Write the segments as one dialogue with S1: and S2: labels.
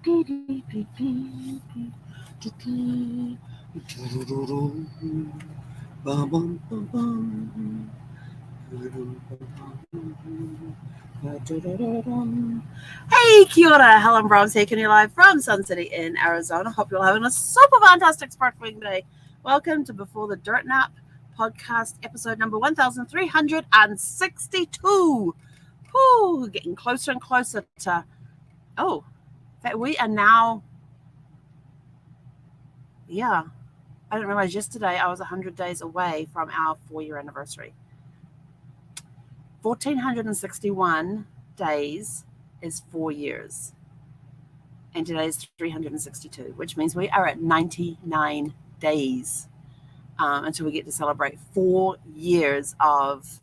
S1: Hey, kia ora, Helen Brahms here, coming live from Sun City in Arizona. Hope you're all having a super fantastic sparkling day. Welcome to Before the Dirt Nap podcast, episode number 1362. Whew, getting closer and closer to, in fact, we are now, I didn't realize yesterday I was 100 days away from our 4-year anniversary. 1,461 days is 4 years. And today is 362, which means we are at 99 days until we get to celebrate 4 years of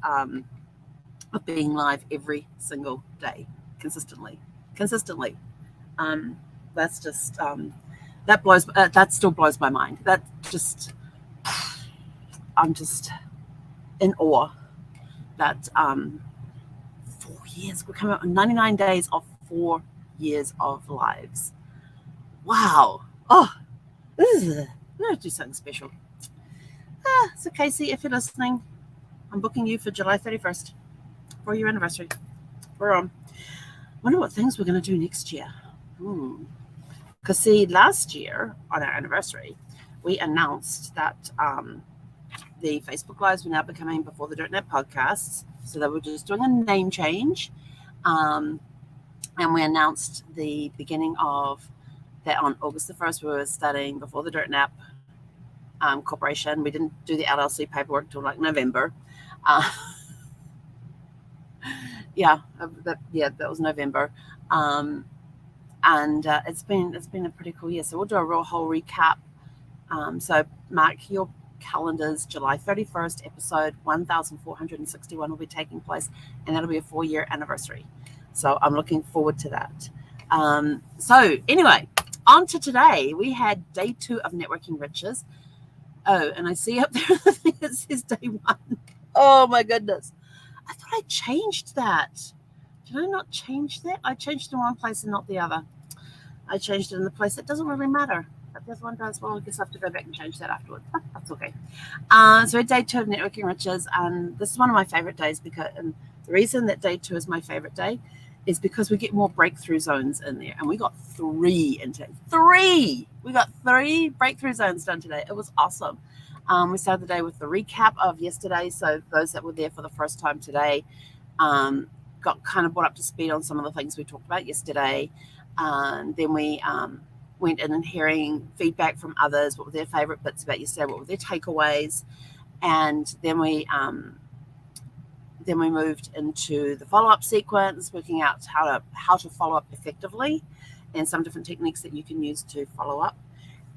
S1: being live every single day, consistently. That's just that still blows my mind. I'm just in awe that 4 years, we're coming up on 99 days of 4 years of lives. Wow. We're going to do something special. So Casey, if you're listening, I'm booking you for July 31st for your anniversary. We're on. Wonder what things we're going to do next year. Because see, last year on our anniversary, we announced that the Facebook Lives were now becoming Before the Dirt Nap podcasts. So they were just doing a name change. And we announced the beginning of that on August the 1st, we were starting Before the Dirt Nap Corporation. We didn't do the LLC paperwork till like November. That was November. And it's been a pretty cool year. So we'll do a real whole recap. So mark your calendars. July 31st, episode 1461 will be taking place, and that'll be a 4-year anniversary. So I'm looking forward to that. So anyway, on to today. We had day 2 of Networking Riches. Oh, and I see up there the thing that says day 1. Oh my goodness. I thought I changed that. Did I not change that? I changed it in one place and not the other. I changed it in the place that doesn't really matter. But this one does. Well, I guess I have to go back and change that afterwards. That's okay. So day 2 of Networking Riches, and this is one of my favorite days and the reason that day 2 is my favorite day is because we get more breakthrough zones in there, and we got 3 into 3. We got 3 breakthrough zones done today. It was awesome. We started the day with the recap of yesterday, so those that were there for the first time today got kind of brought up to speed on some of the things we talked about yesterday. Then we went in and hearing feedback from others, what were their favorite bits about yesterday, what were their takeaways, and then we moved into the follow-up sequence, working out how to follow up effectively and some different techniques that you can use to follow up.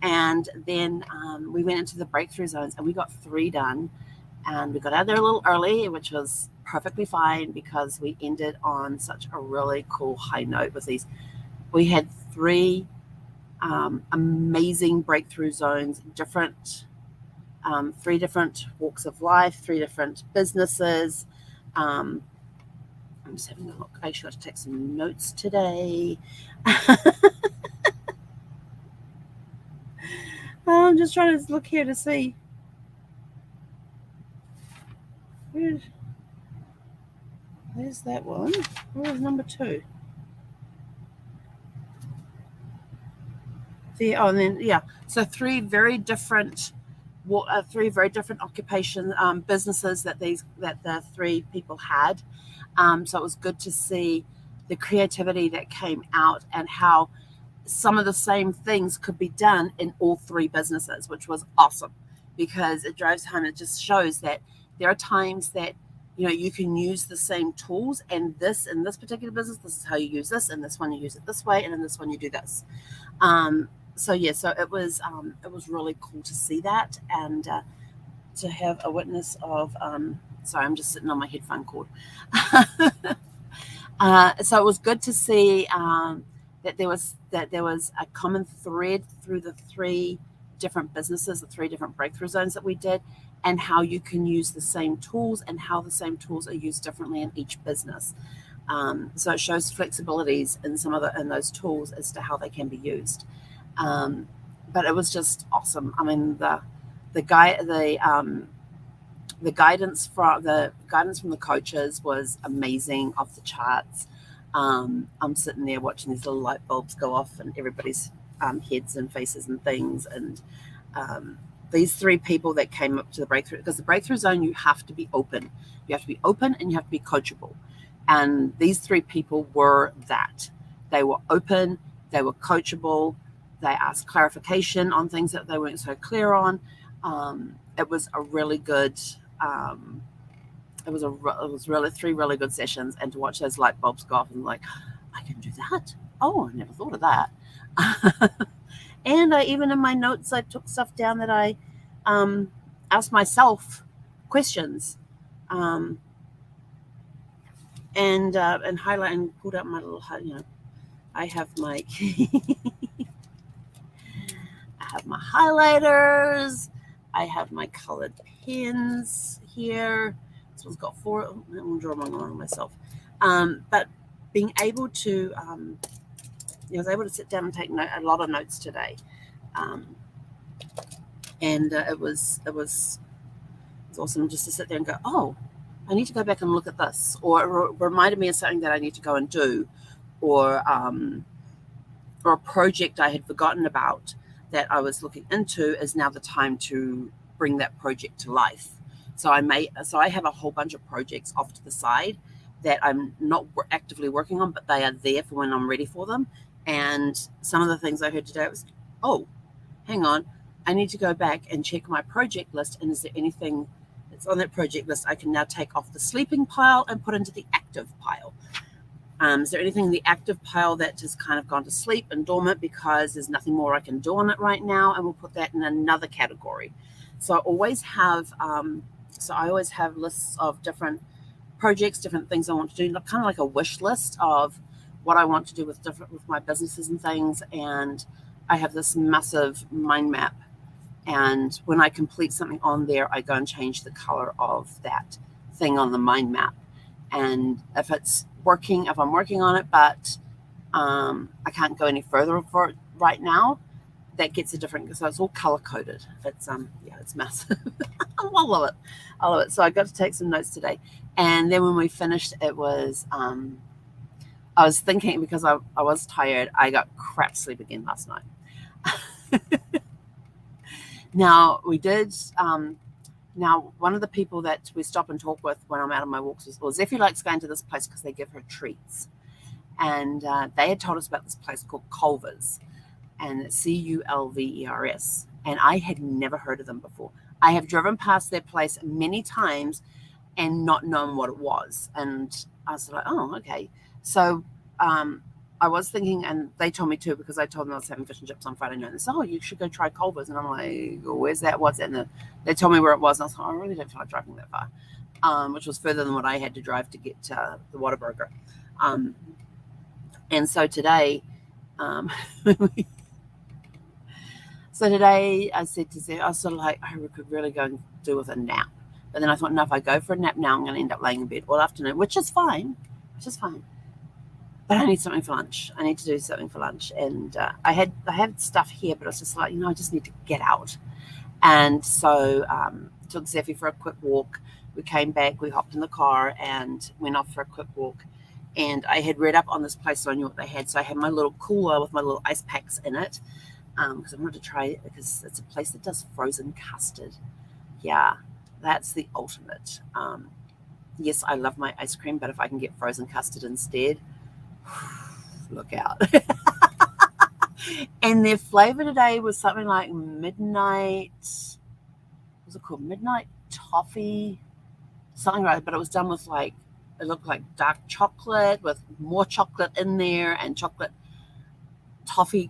S1: And then we went into the breakthrough zones, and we got 3 done, and we got out there a little early, which was perfectly fine because we ended on such a really cool high note with these. We had 3 amazing breakthrough zones, 3 different walks of life, 3 different businesses. I'm just having a look. I actually got to take some notes today. I'm just trying to look here to see. Where's that one? Where's number 2? So 3 very different occupation businesses that the 3 people had. So it was good to see the creativity that came out and how some of the same things could be done in all 3 businesses, which was awesome because it drives home. It just shows that there are times that you can use the same tools, and in this particular business, this is how you use this, and this one you use it this way, and in this one you do this. So it was really cool to see that, and to have a witness of. Sorry, I'm just sitting on my headphone cord. So it was good to see that there was a common thread through the 3 different businesses, the 3 different breakthrough zones that we did, and how you can use the same tools and how the same tools are used differently in each business. So it shows flexibilities in some of in those tools as to how they can be used. But it was just awesome. I mean, the guidance from the coaches was amazing, off the charts. I'm sitting there watching these little light bulbs go off in everybody's heads and faces and things. And these 3 people that came up to the breakthrough, because the breakthrough zone, you have to be open. You have to be open and you have to be coachable. And these 3 people were that. They were open, they were coachable, they asked clarification on things that they weren't so clear on. It was a really good, it was really 3 really good sessions, and to watch those light bulbs go off and like, I can do that. Oh, I never thought of that. And even in my notes, I took stuff down that I asked myself questions, and highlight and pulled out my little, I have my I have my highlighters. I have my colored pens here. This one's got 4. I'm going to draw one on myself. But being able to, I was able to sit down and take a lot of notes today. And it was awesome just to sit there and go, oh, I need to go back and look at this, or it reminded me of something that I need to go and do, or a project I had forgotten about that I was looking into is now the time to bring that project to life. So I have a whole bunch of projects off to the side that I'm not actively working on, but they are there for when I'm ready for them. And some of the things I heard today was, oh, hang on, I need to go back and check my project list, and is there anything that's on that project list I can now take off the sleeping pile and put into the active pile? Is there anything in the active pile that has kind of gone to sleep and dormant because there's nothing more I can do on it right now? And we'll put that in another category. So I always have lists of different projects, different things I want to do, kind of like a wish list of what I want to do with my businesses and things. And I have this massive mind map. And when I complete something on there, I go and change the color of that thing on the mind map. And if I'm working on it, but I can't go any further for it right now, that gets a different, so it's all color coded. It's massive. I love it. So I got to take some notes today. And then when we finished, it was, I was thinking, because I was tired, I got crap sleep again last night. Now we did, now one of the people that we stop and talk with when I'm out on my walks was, well, Zeffie likes going to this place because they give her treats. And they had told us about this place called Culver's, and it's Culvers. And I had never heard of them before. I have driven past their place many times and not known what it was. And I was like, oh, okay. So I was thinking, and they told me too, because I told them I was having fish and chips on Friday night. And they said, oh, you should go try Culver's. And I'm like, oh, where's that? What's that? And they told me where it was. And I was like, oh, I really don't feel like driving that far, which was further than what I had to drive to get to the Whataburger. And so today, I said to Zé, I was sort of like, we could really go and do with a nap. But then I thought, no, if I go for a nap now, I'm going to end up laying in bed all afternoon, which is fine. But I need something for lunch. I need to do something for lunch. And I had stuff here, but I was just like, I just need to get out. And so took Zeffie for a quick walk. We came back, we hopped in the car and went off for a quick walk. And I had read up on this place, so I knew what they had. So I had my little cooler with my little ice packs in it, because I wanted to try it, because it's a place that does frozen custard. Yeah, that's the ultimate. Yes, I love my ice cream, but if I can get frozen custard instead, look out. And their flavor today was something like midnight, what's it called? Midnight toffee, something like that, but it was done with it looked like dark chocolate with more chocolate in there, and chocolate chocolate.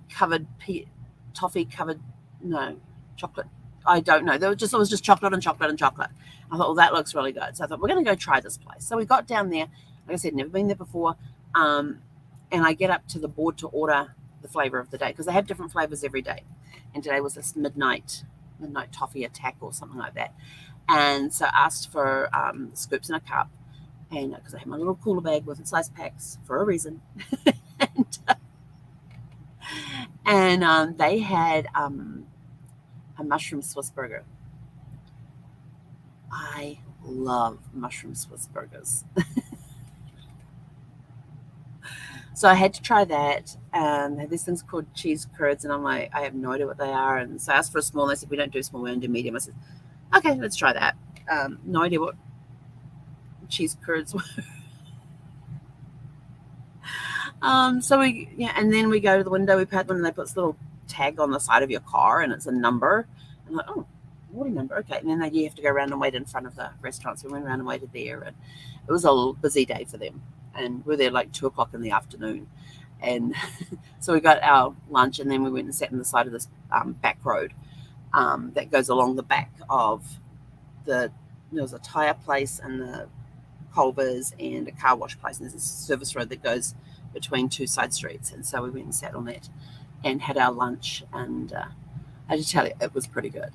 S1: I don't know. It was just chocolate and chocolate and chocolate. I thought, well, that looks really good. So I thought, we're going to go try this place. So we got down there. Like I said, never been there before. And I get up to the board to order the flavor of the day, because they have different flavors every day. And today was this midnight toffee attack or something like that. And so I asked for scoops in a cup. and because I had my little cooler bag with its ice packs for a reason. and they had a mushroom Swiss burger. I love mushroom Swiss burgers. So I had to try that. They have these things called cheese curds, and I'm like, I have no idea what they are. And so I asked for a small, and they said, we don't do small, we only do medium. I said, okay, let's try that. No idea what cheese curds were. So and then we go to the window, we pat them, and they put this little tag on the side of your car, and it's a number. I'm like, oh, what a number, okay. And then you have to go around and wait in front of the restaurant. So we went around and waited there, and it was a busy day for them. And we were there like 2:00 in the afternoon. And so we got our lunch, and then we went and sat on the side of this back road that goes along the back of there was a tire place and the Culver's and a car wash place. And there's a service road that goes between two side streets. And so we went and sat on that and had our lunch. And I just tell you, it was pretty good.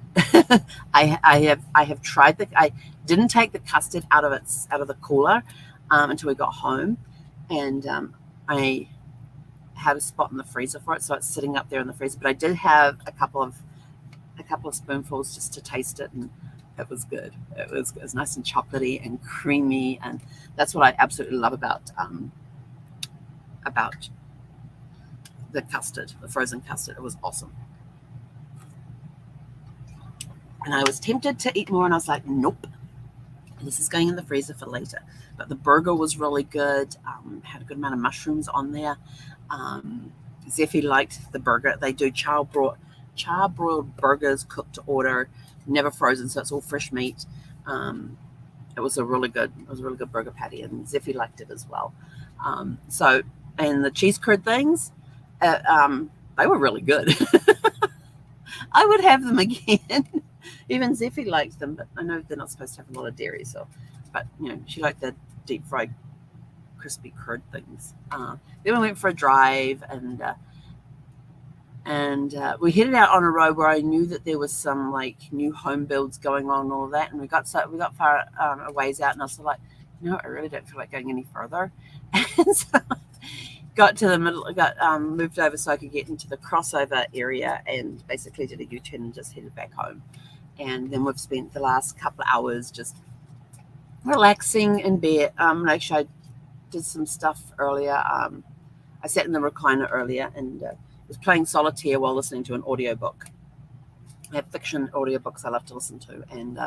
S1: I have tried I didn't take the custard out of the cooler until we got home, and I had a spot in the freezer for it, so it's sitting up there in the freezer. But I did have a couple of spoonfuls just to taste it, and it was good. It was nice and chocolatey and creamy, and that's what I absolutely love about the custard, the frozen custard. It was awesome. And I was tempted to eat more, and I was like, nope, this is going in the freezer for later. But the burger was really good. Had a good amount of mushrooms on there. Zeffie liked the burger. They do char-broiled burgers, cooked to order, never frozen, so it's all fresh meat. It was a really good burger patty, and Zeffie liked it as well. And the cheese curd things, they were really good. I would have them again. Even Zeffie liked them, but I know they're not supposed to have a lot of dairy. But she liked the deep fried, crispy curd things. Then we went for a drive, and we headed out on a road where I knew that there was some like new home builds going on and all of that. And we got far a ways out, and I was like, I really don't feel like going any further. And so got to the middle, moved over so I could get into the crossover area, and basically did a U-turn and just headed back home. And then we've spent the last couple of hours just relaxing in bed. Actually, I did some stuff earlier. I sat in the recliner earlier and was playing solitaire while listening to an audiobook. I have fiction audiobooks I love to listen to, and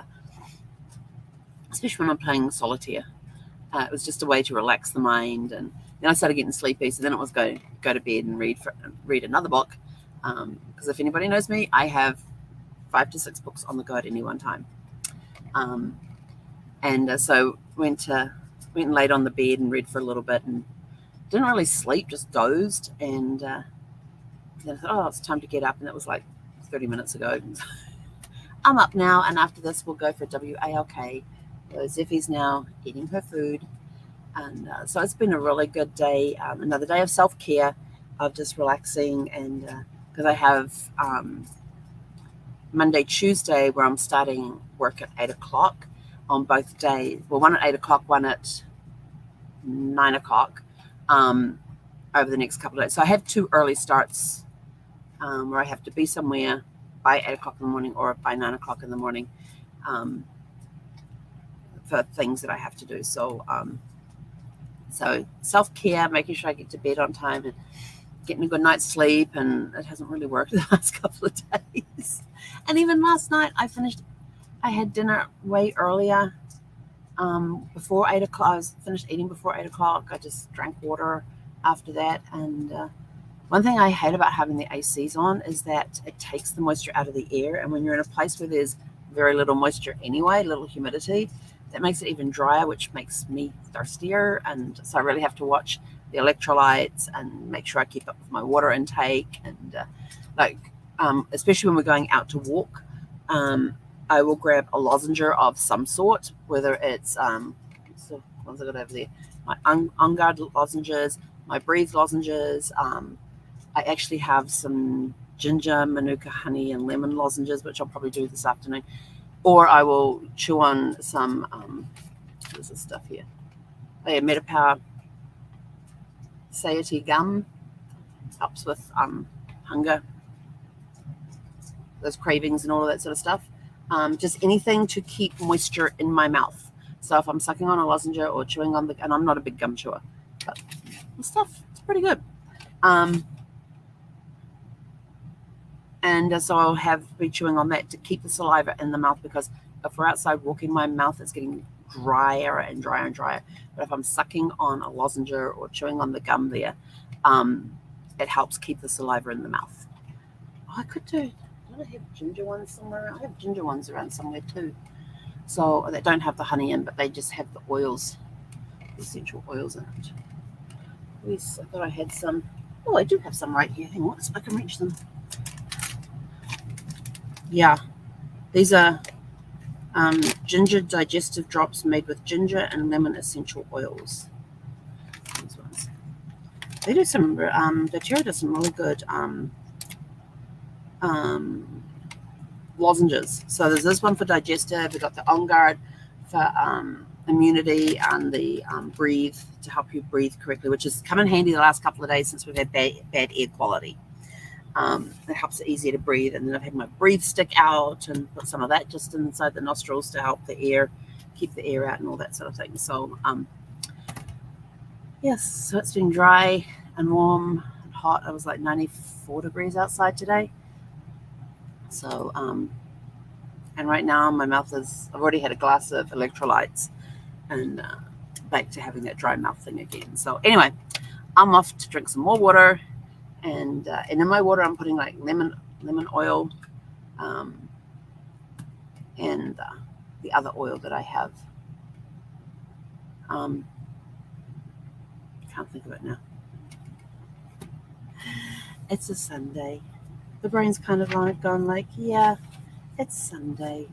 S1: especially when I'm playing solitaire. It was just a way to relax the mind, and then I started getting sleepy, so then it was go to bed and read another book, because if anybody knows me, I have 5 to 6 books on the go at any one time. So went and laid on the bed and read for a little bit, and didn't really sleep, just dozed, and then I thought, it's time to get up, and that was like 30 minutes ago. I'm up now, and after this we'll go for WALK. Zeffie's now eating her food, and so it's been a really good day. Another day of self-care, of just relaxing, and because I have Monday, Tuesday, where I'm starting work at 8:00 on both days. Well, one at 8:00, one at 9:00 over the next couple of days. So I have 2 early starts where I have to be somewhere by 8:00 in the morning or by 9:00 in the morning for things that I have to do. So self-care, making sure I get to bed on time and getting a good night's sleep, and it hasn't really worked the last couple of days. And even last night, I had dinner way earlier, before 8:00. I was finished eating before 8:00. I just drank water after that. And one thing I hate about having the ACs on is that it takes the moisture out of the air. And when you're in a place where there's very little moisture anyway, little humidity, that makes it even drier, which makes me thirstier. And so I really have to watch the electrolytes and make sure I keep up with my water intake. And especially when we're going out to walk, I will grab a lozenger of some sort, whether it's what's the ones I got over there, my On Guard lozenges, my Breathe lozenges. I actually have some ginger, manuka honey, and lemon lozenges, which I'll probably do this afternoon. Or I will chew on some, what is this stuff here? Metapower satiety gum helps with hunger, those cravings and all of that sort of stuff. Just anything to keep moisture in my mouth. So if I'm sucking on a lozenge or chewing on and I'm not a big gum chewer, but the stuff, it's pretty good. And so I'll be chewing on that to keep the saliva in the mouth, because if we're outside walking, my mouth is getting drier and drier and drier. But if I'm sucking on a lozenge or chewing on the gum there, it helps keep the saliva in the mouth. Oh, I have ginger ones somewhere. I have ginger ones around somewhere too. So they don't have the honey in, but they just have the oils, the essential oils in it. I thought I had some. Oh, I do have some right here. Hang on, so I can reach them. Yeah, these are ginger digestive drops made with ginger and lemon essential oils. These ones. They do some. doTERRA does some really good lozenges. So there's this one for digestive. We've got the On Guard for immunity, and the breathe to help you breathe correctly, which has come in handy the last couple of days since we've had bad air quality. It helps it easier to breathe. And then I've had my breathe stick out and put some of that just inside the nostrils to help the air, keep the air out and all that sort of thing. So yes, so it's been dry and warm and hot. It was like 94 degrees outside today. So and right now my mouth I've already had a glass of electrolytes and back to having that dry mouth thing again. So anyway, I'm off to drink some more water. And in my water, I'm putting like lemon oil, and the other oil that I have. Can't think of it now. It's a Sunday. The brain's kind of gone like, yeah, it's Sunday.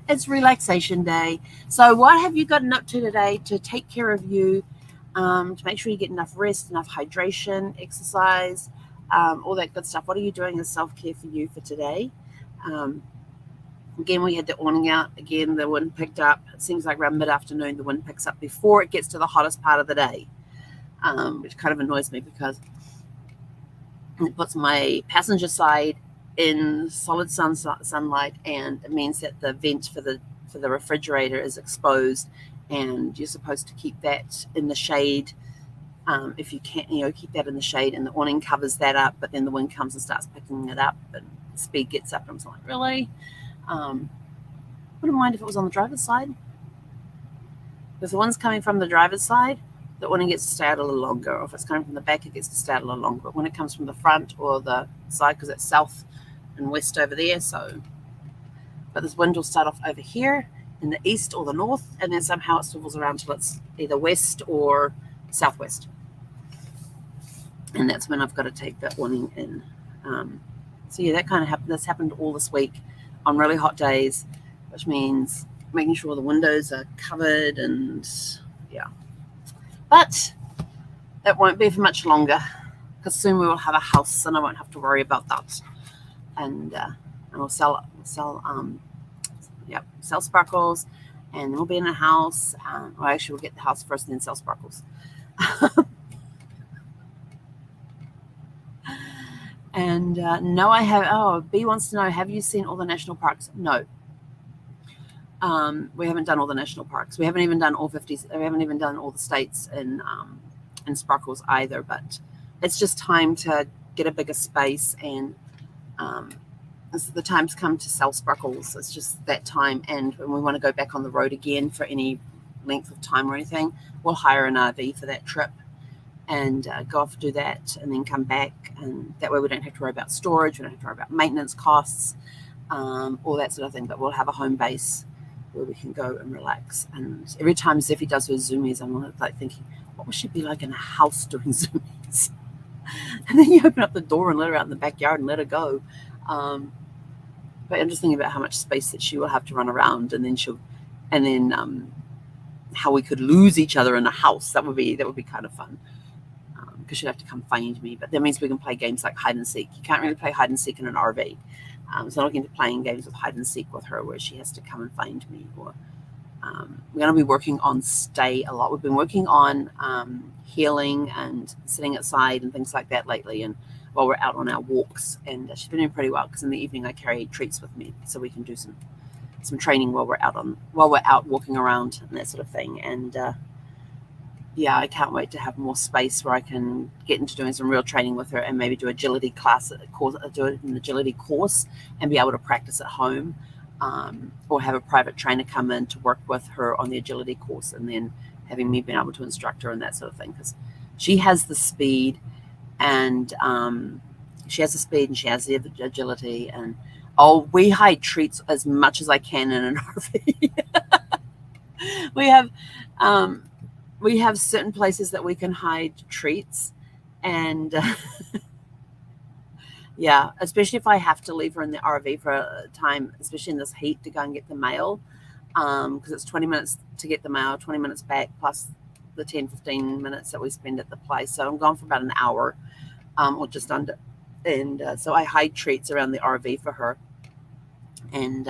S1: It's relaxation day. So what have you gotten up to today to take care of you? To make sure you get enough rest, enough hydration, exercise, all that good stuff. What are you doing as self-care for you for today? Again, we had the awning out. Again, the wind picked up. It seems like around mid-afternoon, the wind picks up before it gets to the hottest part of the day, which kind of annoys me because it puts my passenger side in solid sunlight, and it means that the vent for the refrigerator is exposed. And you're supposed to keep that in the shade. If you can, keep that in the shade, and the awning covers that up, but then the wind comes and starts picking it up, and the speed gets up. And I'm like, really? Wouldn't mind if it was on the driver's side. If the wind's coming from the driver's side, the awning gets to stay out a little longer. Or if it's coming from the back, it gets to stay out a little longer. But when it comes from the front or the side, because it's south and west over there, but this wind will start off over here in the east or the north, and then somehow it swivels around till it's either west or southwest. And that's when I've got to take that awning in. So yeah, that kind of happened. That's happened all this week on really hot days, which means making sure the windows are covered, and yeah. But it won't be for much longer, because soon we will have a house and I won't have to worry about that. And we'll sell sparkles, and then we'll be in a house. Actually, we'll get the house first and then sell sparkles. And no, I have. Oh, B wants to know, have you seen all the national parks? No. We haven't done all the national parks. We haven't even done all 50s. We haven't even done all the states in sparkles either. But it's just time to get a bigger space, and the time's come to sell sparkles. It's just that time. And when we want to go back on the road again for any length of time or anything, we'll hire an RV for that trip and go off, do that, and then come back. And that way we don't have to worry about storage. We don't have to worry about maintenance costs, all that sort of thing. But we'll have a home base where we can go and relax. And every time Zeffie does her Zoomies, I'm like thinking, what would she be like in a house doing Zoomies? And then you open up the door and let her out in the backyard and let her go. But I'm just thinking about how much space that she will have to run around, and then how we could lose each other in a house. That would be kind of fun, because she'd have to come find me. But that means we can play games like hide and seek. You can't really play hide and seek in an RV. So I'm looking into playing games of hide and seek with her, where she has to come and find me, or we're going to be working on stay a lot. We've been working on healing and sitting outside and things like that lately, and while we're out on our walks. And she's been doing pretty well, because in the evening I carry treats with me so we can do some training while we're out walking around and that sort of thing. And yeah, I can't wait to have more space where I can get into doing some real training with her, and maybe do agility do an agility course and be able to practice at home, or have a private trainer come in to work with her on the agility course, and then having me being able to instruct her and that sort of thing, because she has the speed, and she has the agility, and we hide treats as much as I can in an RV. We have certain places that we can hide treats, and yeah, especially if I have to leave her in the RV for a time, especially in this heat, to go and get the mail, because it's 20 minutes to get the mail, 20 minutes back, plus the 10-15 minutes that we spend at the place. So I'm gone for about an hour, or just under. And so I hide treats around the RV for her, and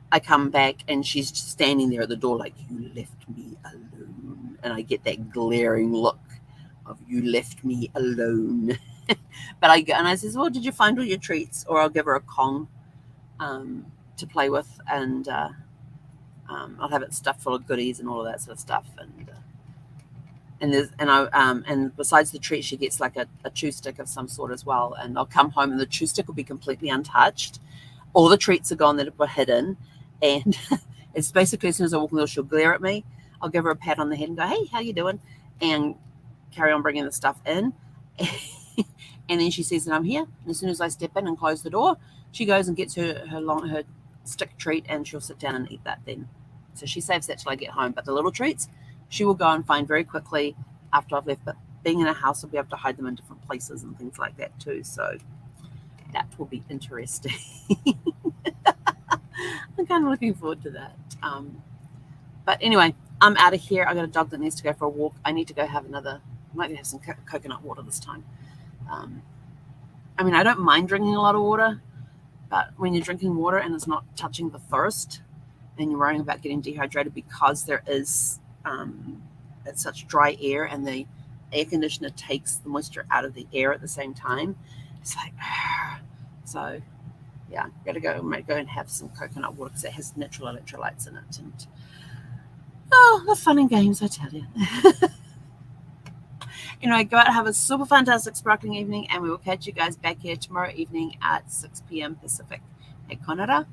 S1: I come back and she's just standing there at the door like, "You left me alone." And I get that glaring look of, "You left me alone." But I go and I says, "Well, did you find all your treats?" Or I'll give her a Kong to play with, and I'll have it stuffed full of goodies and all of that sort of stuff. And besides the treat, she gets like a chew stick of some sort as well. And I'll come home and the chew stick will be completely untouched. All the treats are gone that were hidden. And it's basically, as soon as I walk in the door, she'll glare at me. I'll give her a pat on the head and go, "Hey, how you doing?" And carry on bringing the stuff in. And then she sees that I'm here. And as soon as I step in and close the door, she goes and gets her stick treat, and she'll sit down and eat that then. So she saves that till I get home. But the little treats, she will go and find very quickly after I've left. But being in a house, I'll be able to hide them in different places and things like that too. So that will be interesting. I'm kind of looking forward to that. But anyway, I'm out of here. I got a dog that needs to go for a walk. I need to go have might have some coconut water this time. I mean, I don't mind drinking a lot of water, but when you're drinking water and it's not touching the thirst, and you're worrying about getting dehydrated because there is it's such dry air, and the air conditioner takes the moisture out of the air at the same time, it's like, so yeah, gotta go and have some coconut water, because it has natural electrolytes in it. And the fun and games, I tell you. Anyway, go out and have a super fantastic sparkling evening, and we will catch you guys back here tomorrow evening at 6 p.m. Pacific. He konara.